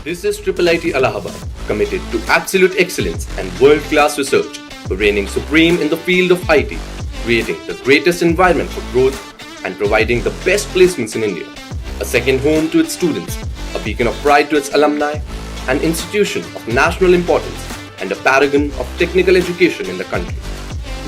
This is IIIT Allahabad, committed to absolute excellence and world-class research, reigning supreme in the field of IT, creating the greatest environment for growth and providing the best placements in India. A second home to its students, a beacon of pride to its alumni, an institution of national importance, and a paragon of technical education in the country.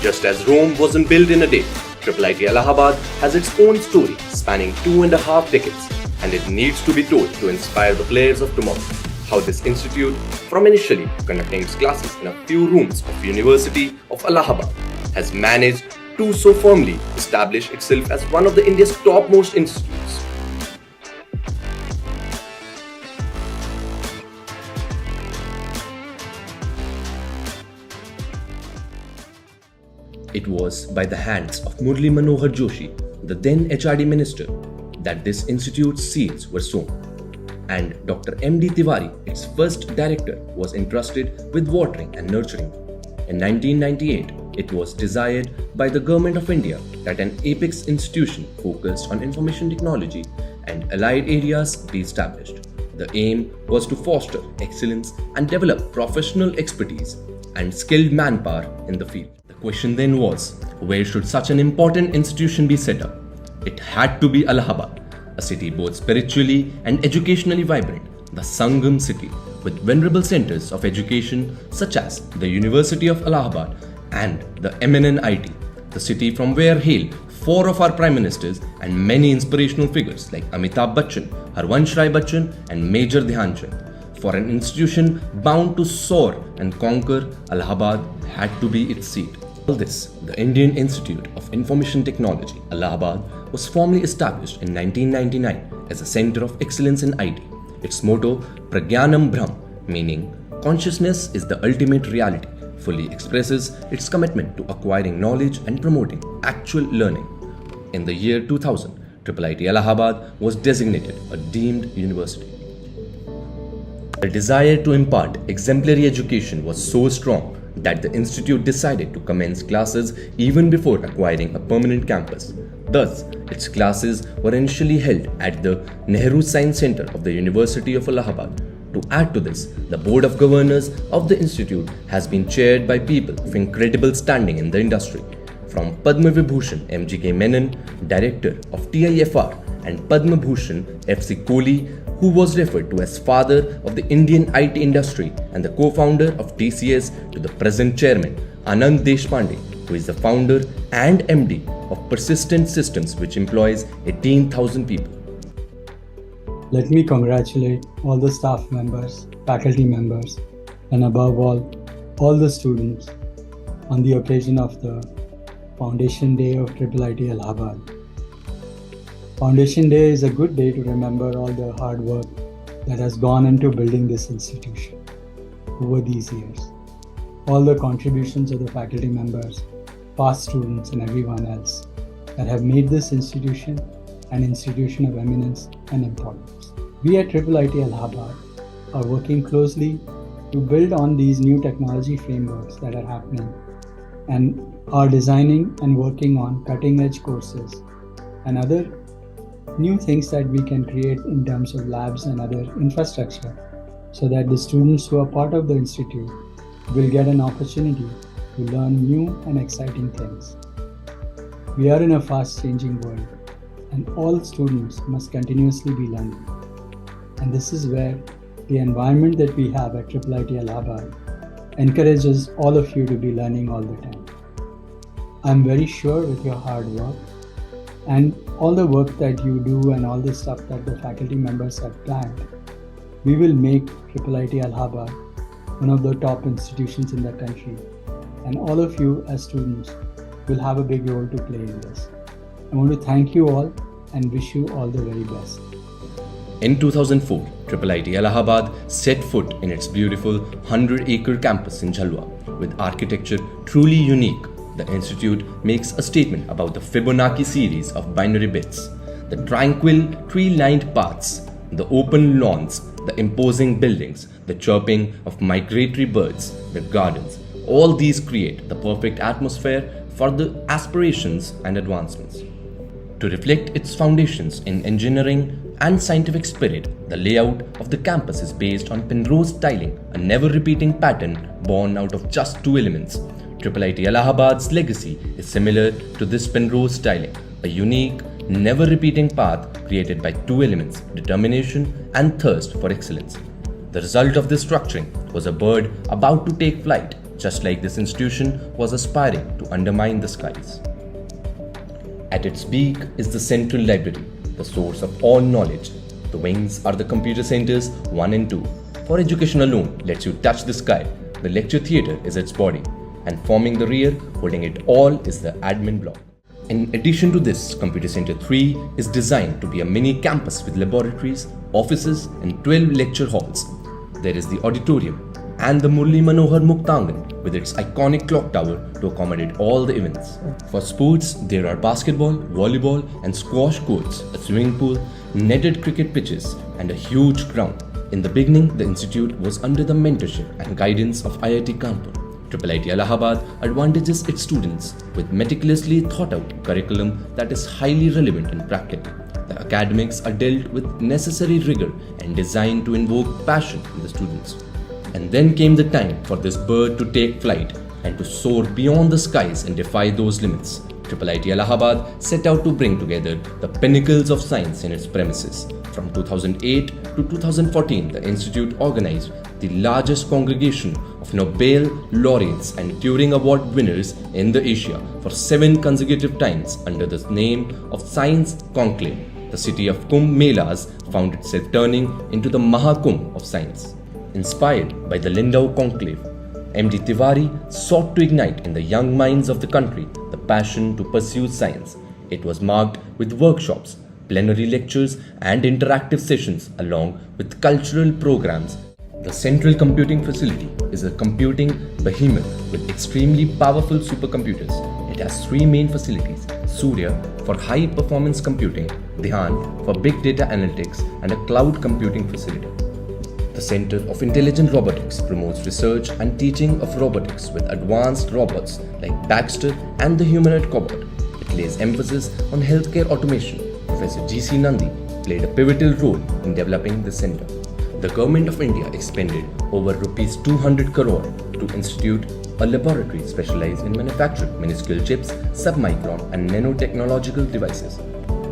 Just as Rome wasn't built in a day, IIIT Allahabad has its own story spanning 2.5 decades, and it needs to be told to inspire the players of tomorrow. How this institute, from initially conducting its classes in a few rooms of University of Allahabad, has managed to so firmly establish itself as one of India's topmost institutes. It was by the hands of Murli Manohar Joshi, the then HRD minister, that this institute's seeds were sown, and Dr. M.D. Tiwari, its first director, was entrusted with watering and nurturing. In 1998, it was desired by the Government of India that an apex institution focused on information technology and allied areas be established. The aim was to foster excellence and develop professional expertise and skilled manpower in the field. The question then was, where should such an important institution be set up? It had to be Allahabad, a city both spiritually and educationally vibrant, the Sangam city, with venerable centers of education such as the University of Allahabad and the MNNIT, the city from where hail 4 of our prime ministers and many inspirational figures like Amitabh Bachchan, Harvansh Rai Bachchan and Major Dhyan Chand. For an institution bound to soar and conquer, Allahabad had to be its seat. All this, the Indian Institute of Information Technology, Allahabad, was formally established in 1999 as a center of excellence in IT. Its motto, Pragyanam Brahm, meaning consciousness is the ultimate reality, fully expresses its commitment to acquiring knowledge and promoting actual learning. In the year 2000, IIIT Allahabad was designated a deemed university. The desire to impart exemplary education was so strong that the institute decided to commence classes even before acquiring a permanent campus. Thus, its classes were initially held at the Nehru Science Center of the University of Allahabad. To add to this, the Board of Governors of the institute has been chaired by people of incredible standing in the industry, from Padma Vibhushan M.G.K. Menon, Director of TIFR, and Padma Bhushan F.C. Kohli, who was referred to as father of the Indian IT industry and the co-founder of TCS, to the present chairman, Anand Deshpande, who is the founder and MD of Persistent Systems, which employs 18,000 people. Let me congratulate all the staff members, faculty members, and above all the students on the occasion of the Foundation Day of IIIT Allahabad. Foundation Day is a good day to remember all the hard work that has gone into building this institution over these years. All the contributions of the faculty members, past students, and everyone else that have made this institution an institution of eminence and importance. We at IIIT Allahabad are working closely to build on these new technology frameworks that are happening and are designing and working on cutting-edge courses and other new things that we can create in terms of labs and other infrastructure, so that the students who are part of the institute will get an opportunity to learn new and exciting things. We are in a fast-changing world, and all students must continuously be learning. And this is where the environment that we have at IIIT Allahabad encourages all of you to be learning all the time. I'm very sure with your hard work and all the work that you do and all the stuff that the faculty members have planned, we will make IIIT Allahabad one of the top institutions in the country, and all of you as students will have a big role to play in this. I want to thank you all and wish you all the very best. In 2004, IIIT Allahabad set foot in its beautiful 100-acre campus in Jhalwa. With architecture truly unique, the institute makes a statement about the Fibonacci series of binary bits, the tranquil tree-lined paths, the open lawns, the imposing buildings, the chirping of migratory birds, the gardens. All these create the perfect atmosphere for the aspirations and advancements. To reflect its foundations in engineering, and scientific spirit, the layout of the campus is based on Penrose tiling, a never-repeating pattern born out of just two elements. IIIT Allahabad's legacy is similar to this Penrose tiling, a unique, never-repeating path created by two elements, determination and thirst for excellence. The result of this structuring was a bird about to take flight, just like this institution was aspiring to undermine the skies. At its beak is the central library, the source of all knowledge. The wings are the computer centers 1 and 2. For education alone lets you touch the sky. The lecture theatre is its body, and forming the rear, holding it all, is the admin block. In addition to this, Computer Center 3 is designed to be a mini campus with laboratories, offices, and 12 lecture halls. There is the auditorium and the Murli Manohar Muktangan with its iconic clock tower to accommodate all the events. For sports, there are basketball, volleyball, and squash courts, a swimming pool, netted cricket pitches, and a huge ground. In the beginning, the institute was under the mentorship and guidance of IIT Kanpur. IIIT Allahabad advantages its students with meticulously thought out curriculum that is highly relevant and practical. The academics are dealt with necessary rigor and designed to invoke passion in the students. And then came the time for this bird to take flight and to soar beyond the skies and defy those limits. IIIT Allahabad set out to bring together the pinnacles of science in its premises. From 2008 to 2014, the institute organized the largest congregation of Nobel laureates and Turing Award winners in the Asia for 7 consecutive times under the name of Science Conclave. The city of Kumbh Melas found itself turning into the Mahakumbh of science. Inspired by the Lindau Conclave, MD Tiwari sought to ignite in the young minds of the country the passion to pursue science. It was marked with workshops, plenary lectures, and interactive sessions along with cultural programs. The Central Computing Facility is a computing behemoth with extremely powerful supercomputers. It has 3 main facilities: Surya for high performance computing, Dhyan for big data analytics, and a cloud computing facility. The Center of Intelligent Robotics promotes research and teaching of robotics with advanced robots like Baxter and the humanoid cobot. It lays emphasis on healthcare automation. Professor G.C. Nandi played a pivotal role in developing the center. The Government of India expended over Rs 200 crore to institute a laboratory specialized in manufacturing minuscule chips, submicron and nanotechnological devices.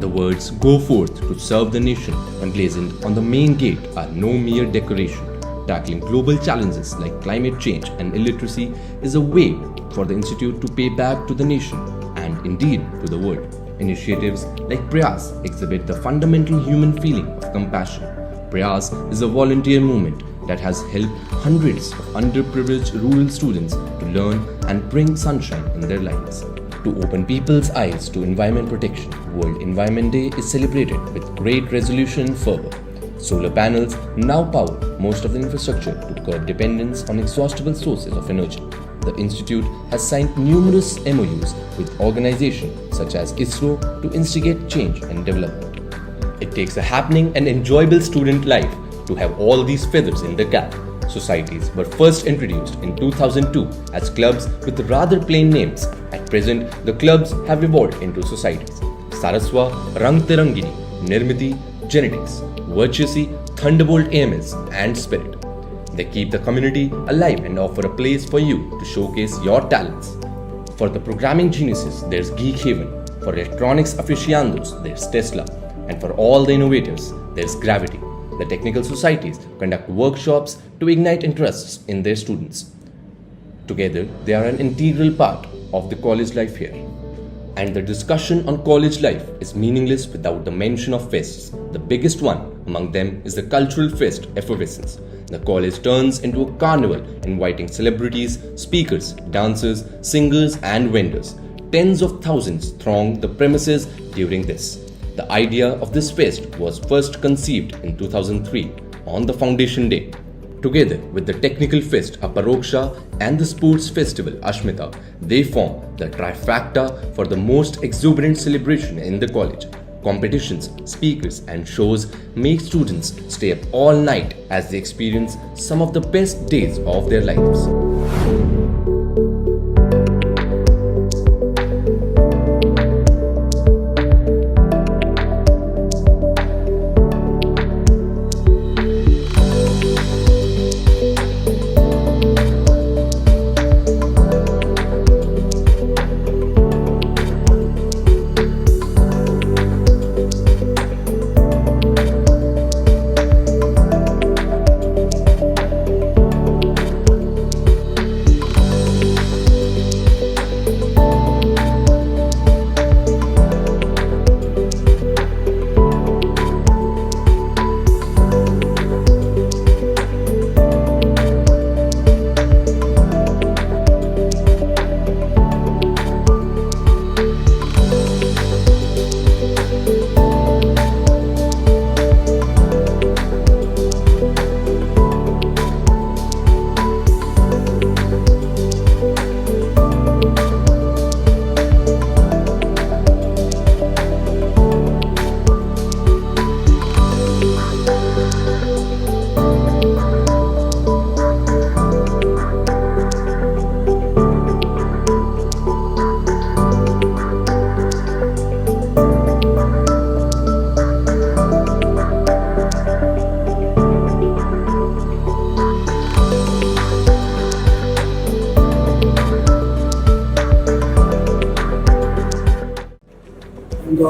The words "Go forth to serve the nation" emblazoned on the main gate are no mere decoration. Tackling global challenges like climate change and illiteracy is a way for the institute to pay back to the nation and indeed to the world. Initiatives like Prayas exhibit the fundamental human feeling of compassion. Prayas is a volunteer movement that has helped hundreds of underprivileged rural students to learn and bring sunshine in their lives. To open people's eyes to environment protection, World Environment Day is celebrated with great resolution and fervor. Solar panels now power most of the infrastructure to curb dependence on exhaustible sources of energy. The institute has signed numerous MOUs with organizations such as ISRO to instigate change and development. It takes a happening and enjoyable student life to have all these feathers in the cap. Societies were first introduced in 2002 as clubs with rather plain names. At present, the clubs have evolved into societies: Saraswa, Rang Tirangini, Nirmiti, Genetics, Virtuousy, Thunderbolt AMS, and Spirit. They keep the community alive and offer a place for you to showcase your talents. For the programming geniuses, there's Geek Haven. For electronics aficionados, there's Tesla. And for all the innovators, there's Gravity. The technical societies conduct workshops to ignite interests in their students. Together, they are an integral part of the college life here. And the discussion on college life is meaningless without the mention of fests. The biggest one among them is the cultural fest Effervescence. The college turns into a carnival inviting celebrities, speakers, dancers, singers, and vendors. Tens of thousands throng the premises during this. The idea of this fest was first conceived in 2003 on the Foundation Day. Together with the Technical Fest Aparoksha and the Sports Festival Ashmita, they form the trifecta for the most exuberant celebration in the college. Competitions, speakers, and shows make students stay up all night as they experience some of the best days of their lives.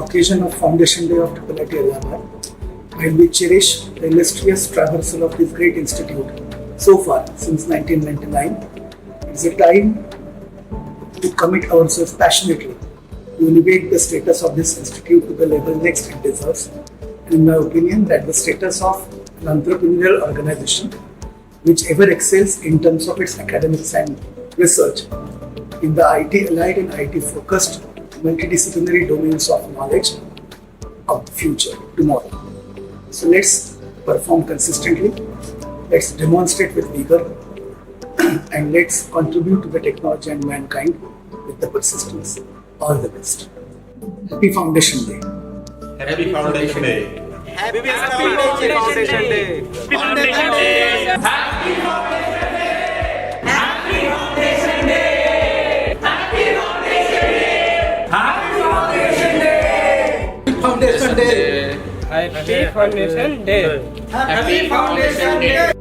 occasion of Foundation Day of IIIT Allahabad, while we cherish the illustrious traversal of this great institute so far since 1999, it's a time to commit ourselves passionately to elevate the status of this institute to the level next it deserves. And in my opinion, that the status of an entrepreneurial organization which ever excels in terms of its academics and research in the IT allied and IT focused multidisciplinary domains of knowledge of the future, tomorrow. So let's perform consistently, let's demonstrate with vigor, and let's contribute to the technology and mankind with the persistence. All the best. Happy Foundation Day. Happy Foundation Day. Happy Foundation Day. Foundation Day. Happy Foundation Day. Happy Foundation Day. Happy Foundation Day. Happy Foundation Day. Foundation Day. Happy Foundation Day. Happy Foundation Day.